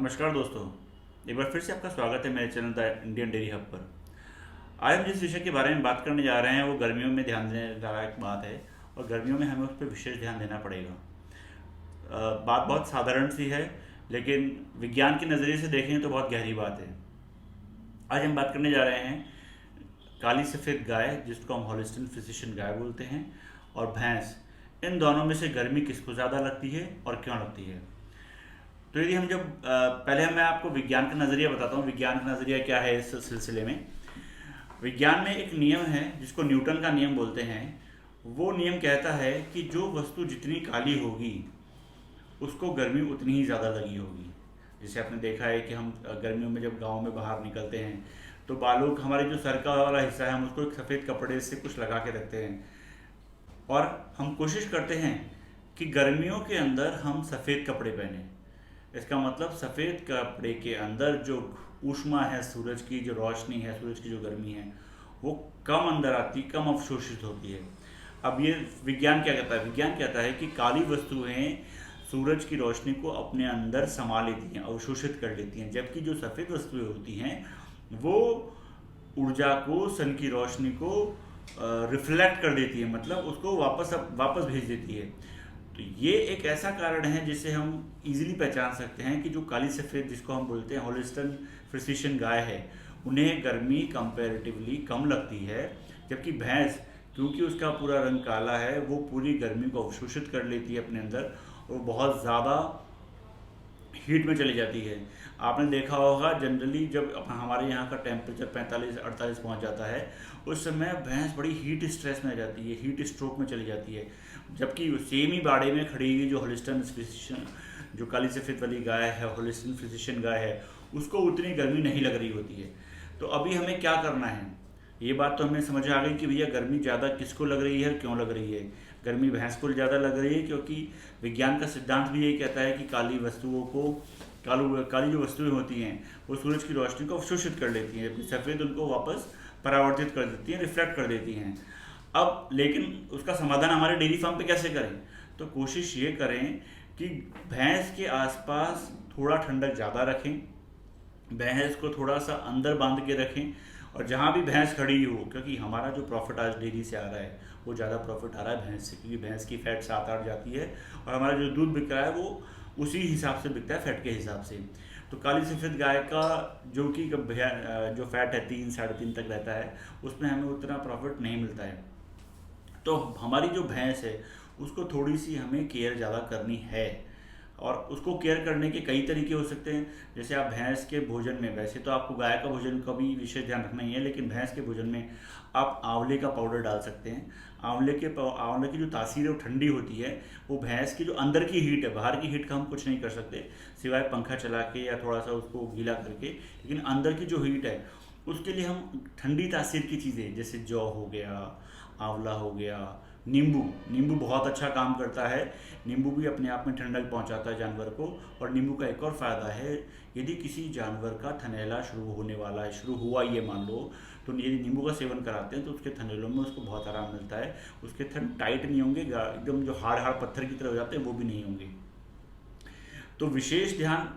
नमस्कार दोस्तों। एक बार फिर से आपका स्वागत है मेरे channel the Indian dairy hub पर। आज हम जिस विषय के बारे में बात करने जा रहे हैं वो गर्मियों में ध्यान देने लायक बात है और गर्मियों में हमें उस पर विशेष ध्यान देना पड़ेगा। बात बहुत साधारण सी है, लेकिन विज्ञान के नज़रिए से देखें तो बहुत गहरी बात है। आज हम बात करने जा रहे हैं काली सफ़ेद गाय, जिसको हम हॉलिस्टीन फ्रिसिशियन गाय बोलते हैं, और भैंस। इन दोनों में से गर्मी किसको ज़्यादा लगती है और क्यों लगती है। तो यदि हम जब पहले मैं आपको विज्ञान का नज़रिया बताता हूँ, विज्ञान का नज़रिया क्या है इस सिलसिले में। विज्ञान में एक नियम है जिसको न्यूटन का नियम बोलते हैं। वो नियम कहता है कि जो वस्तु जितनी काली होगी उसको गर्मी उतनी ही ज़्यादा लगी होगी। जैसे आपने देखा है कि हम गर्मियों में जब गाँव में बाहर निकलते हैं तो बालों का हमारे जो सर का वाला हिस्सा है हम उसको एक सफ़ेद कपड़े से कुछ लगा के रखते हैं, और हम कोशिश करते हैं कि गर्मियों के अंदर हम सफ़ेद कपड़े पहने। इसका मतलब सफ़ेद कपड़े के अंदर जो ऊष्मा है, सूरज की जो रोशनी है, सूरज की जो गर्मी है, वो कम अंदर आती, कम अवशोषित होती है। अब ये विज्ञान क्या कहता है? विज्ञान कहता है कि काली वस्तुएं सूरज की रोशनी को अपने अंदर समा लेती हैं, अवशोषित कर लेती हैं, जबकि जो सफ़ेद वस्तुएं होती हैं वो ऊर्जा को, सन की रोशनी को रिफ्लेक्ट कर देती है, मतलब उसको वापस भेज देती है। तो ये एक ऐसा कारण है जिसे हम इजीली पहचान सकते हैं कि जो काली सफ़ेद, जिसको हम बोलते हैं हॉलिस्टीन फ्रिसिशियन गाय है, उन्हें गर्मी कंपैरेटिवली कम लगती है, जबकि भैंस, क्योंकि उसका पूरा रंग काला है, वो पूरी गर्मी को अवशोषित कर लेती है अपने अंदर और बहुत ज़्यादा हीट में चली जाती है। आपने देखा होगा जनरली जब हमारे यहाँ का टेम्परेचर 45-48 पहुँच जाता है, उस समय भैंस बड़ी हीट स्ट्रेस में आ जाती है, हीट स्ट्रोक में चली जाती है, जबकि सेम ही बाड़े में खड़ी हुई जो हॉलिस्टीन फ्रिसिशियन, जो काली सफ़ेद वाली गाय है, हॉलिस्टीन फ्रिसिशियन गाय है, उसको उतनी गर्मी नहीं लग रही होती है। तो अभी हमें क्या करना है, ये बात तो हमें समझ आ गई कि भैया गर्मी ज़्यादा किसको लग रही है, क्यों लग रही है। गर्मी भैंस को ज़्यादा लग रही है क्योंकि विज्ञान का सिद्धांत भी यही कहता है कि काली जो वस्तुएं होती हैं वो सूरज की रोशनी को अवशोषित कर लेती हैं, जबकि सफ़ेद उनको वापस परावर्तित कर देती हैं, रिफ्लेक्ट कर देती हैं। अब लेकिन उसका समाधान हमारे डेयरी फार्म पे कैसे करें? तो कोशिश ये करें कि भैंस के आसपास थोड़ा ठंडक ज़्यादा रखें, भैंस को थोड़ा सा अंदर बांध के रखें, और जहाँ भी भैंस खड़ी हो, क्योंकि हमारा जो प्रॉफिट आज डेयरी से आ रहा है वो ज़्यादा प्रॉफिट आ रहा है भैंस से, क्योंकि भैंस की फ़ैट 7-8 जाती है और हमारा जो दूध बिक रहा है वो उसी हिसाब से बिकता है, फैट के हिसाब से। तो काली सफ़ेद गाय का जो कि जो फैट है 3-3.5 तक रहता है, उसमें हमें उतना प्रॉफिट नहीं मिलता है। तो हमारी जो भैंस है उसको थोड़ी सी हमें केयर ज़्यादा करनी है, और उसको केयर करने के कई तरीके हो सकते हैं। जैसे आप भैंस के भोजन में, वैसे तो आपको गाय का भोजन का भी विशेष ध्यान रखना ही है, लेकिन भैंस के भोजन में आप आंवले का पाउडर डाल सकते हैं। आंवले की जो तासीर है वो ठंडी होती है, वो भैंस की जो अंदर की हीट है, बाहर की हीट का हम कुछ नहीं कर सकते सिवाय पंखा चला के या थोड़ा सा उसको गीला करके, लेकिन अंदर की जो हीट है उसके लिए हम ठंडी तासीर की चीज़ें, जैसे जौ हो गया, आंवला हो गया, नींबू बहुत अच्छा काम करता है। नींबू भी अपने आप में ठंडक पहुंचाता है जानवर को। और नींबू का एक और फ़ायदा है, यदि किसी जानवर का थनैला शुरू हुआ ये मान लो, तो यदि नींबू का सेवन कराते हैं तो उसके थनैलों में उसको बहुत आराम मिलता है। उसके थन टाइट नहीं होंगे, एकदम जो हाड़ पत्थर की तरह हो जाते हैं वो भी नहीं होंगे। तो विशेष ध्यान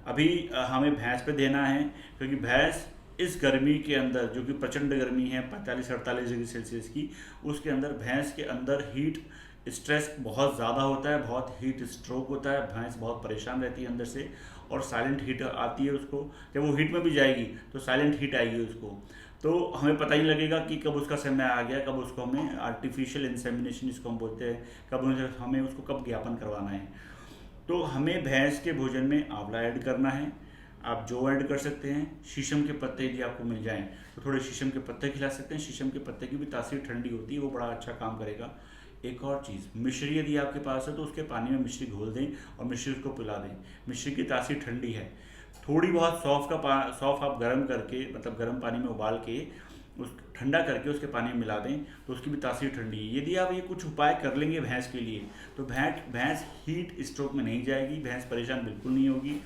अभी हमें भैंस पे देना है, क्योंकि भैंस इस गर्मी के अंदर, जो कि प्रचंड गर्मी है 45-48 डिग्री सेल्सियस की, उसके अंदर भैंस के अंदर हीट स्ट्रेस बहुत ज़्यादा होता है, बहुत हीट स्ट्रोक होता है, भैंस बहुत परेशान रहती है अंदर से, और साइलेंट हीट आती है उसको। जब वो हीट में भी जाएगी तो साइलेंट हीट आएगी उसको, तो हमें पता ही लगेगा कि कब उसका समय आ गया, कब उसको हमें आर्टिफिशियल इंसेमिनेशन जिसको हम बोलते हैं, हमें उसको कब ज्ञापन करवाना है। तो हमें भैंस के भोजन में आंवला ऐड करना है, आप जो ऐड कर सकते हैं। शीशम के पत्ते यदि आपको मिल जाएं तो थोड़े शीशम के पत्ते खिला सकते हैं, शीशम के पत्ते की भी तासीर ठंडी होती है, वो बड़ा अच्छा काम करेगा। एक और चीज़, मिश्री यदि आपके पास है तो उसके पानी में मिश्री घोल दें और मिश्री उसको पिला दें। मिश्री की तासीर ठंडी है। थोड़ी बहुत सौंफ आप गर्म करके, मतलब गर्म पानी में उबाल के उस ठंडा करके उसके पानी में मिला दें तो उसकी भी तासीर ठंडी है। यदि आप ये कुछ उपाय कर लेंगे भैंस के लिए, तो भैंस हीट स्ट्रोक में नहीं जाएगी, भैंस परेशान बिल्कुल नहीं होगी।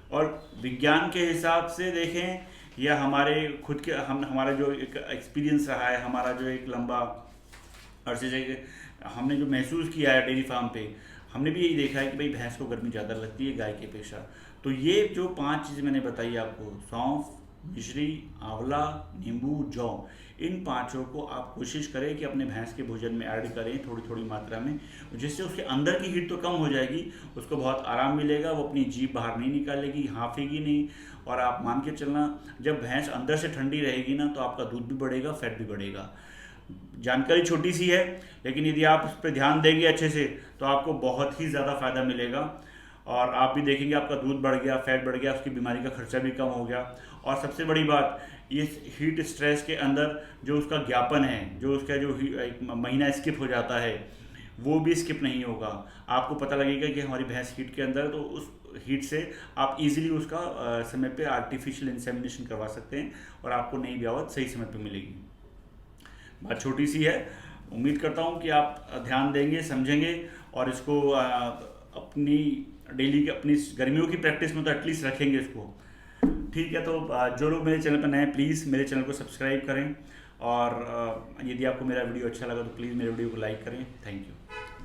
और विज्ञान के हिसाब से देखें या हमारे खुद के हमारा जो एक एक्सपीरियंस रहा है, हमारा जो एक लंबा अरसे से हमने जो महसूस किया है डेयरी फार्म पे, हमने भी यही देखा है कि भाई भैंस को गर्मी ज़्यादा लगती है गाय की अपेक्षा। तो ये जो 5 चीज़ मैंने बताई आपको, सौंफ, मिश्री, आंवला, नींबू, जौ, इन पांचों को आप कोशिश करें कि अपने भैंस के भोजन में ऐड करें थोड़ी थोड़ी मात्रा में, जिससे उसके अंदर की हीट तो कम हो जाएगी, उसको बहुत आराम मिलेगा, वो अपनी जीभ बाहर नहीं निकालेगी, हाँफेगी नहीं। और आप मान के चलना, जब भैंस अंदर से ठंडी रहेगी ना तो आपका दूध भी बढ़ेगा, फैट भी बढ़ेगा। जानकारी छोटी सी है, लेकिन यदि आप उस पर ध्यान देंगे अच्छे से तो आपको बहुत ही ज़्यादा फ़ायदा मिलेगा। और आप भी देखेंगे आपका दूध बढ़ गया, फैट बढ़ गया, उसकी बीमारी का खर्चा भी कम हो गया। और सबसे बड़ी बात, इस हीट स्ट्रेस के अंदर जो उसका ज्ञापन है, जो उसका जो एक महीना स्किप हो जाता है, वो भी स्किप नहीं होगा। आपको पता लगेगा कि हमारी भैंस हीट के अंदर, तो उस हीट से आप इजीली उसका समय पे आर्टिफिशियल इंसेमिनेशन करवा सकते हैं और आपको नई ब्यावत सही समय पे मिलेगी। बात छोटी सी है, उम्मीद करता हूँ कि आप ध्यान देंगे, समझेंगे और इसको अपनी डेली की, अपनी गर्मियों की प्रैक्टिस में तो एटलीस्ट रखेंगे इसको। ठीक है, तो जो लोग मेरे चैनल पर नए हैं प्लीज़ मेरे चैनल को सब्सक्राइब करें, और यदि आपको मेरा वीडियो अच्छा लगा तो प्लीज़ मेरे वीडियो को लाइक करें। Thank you.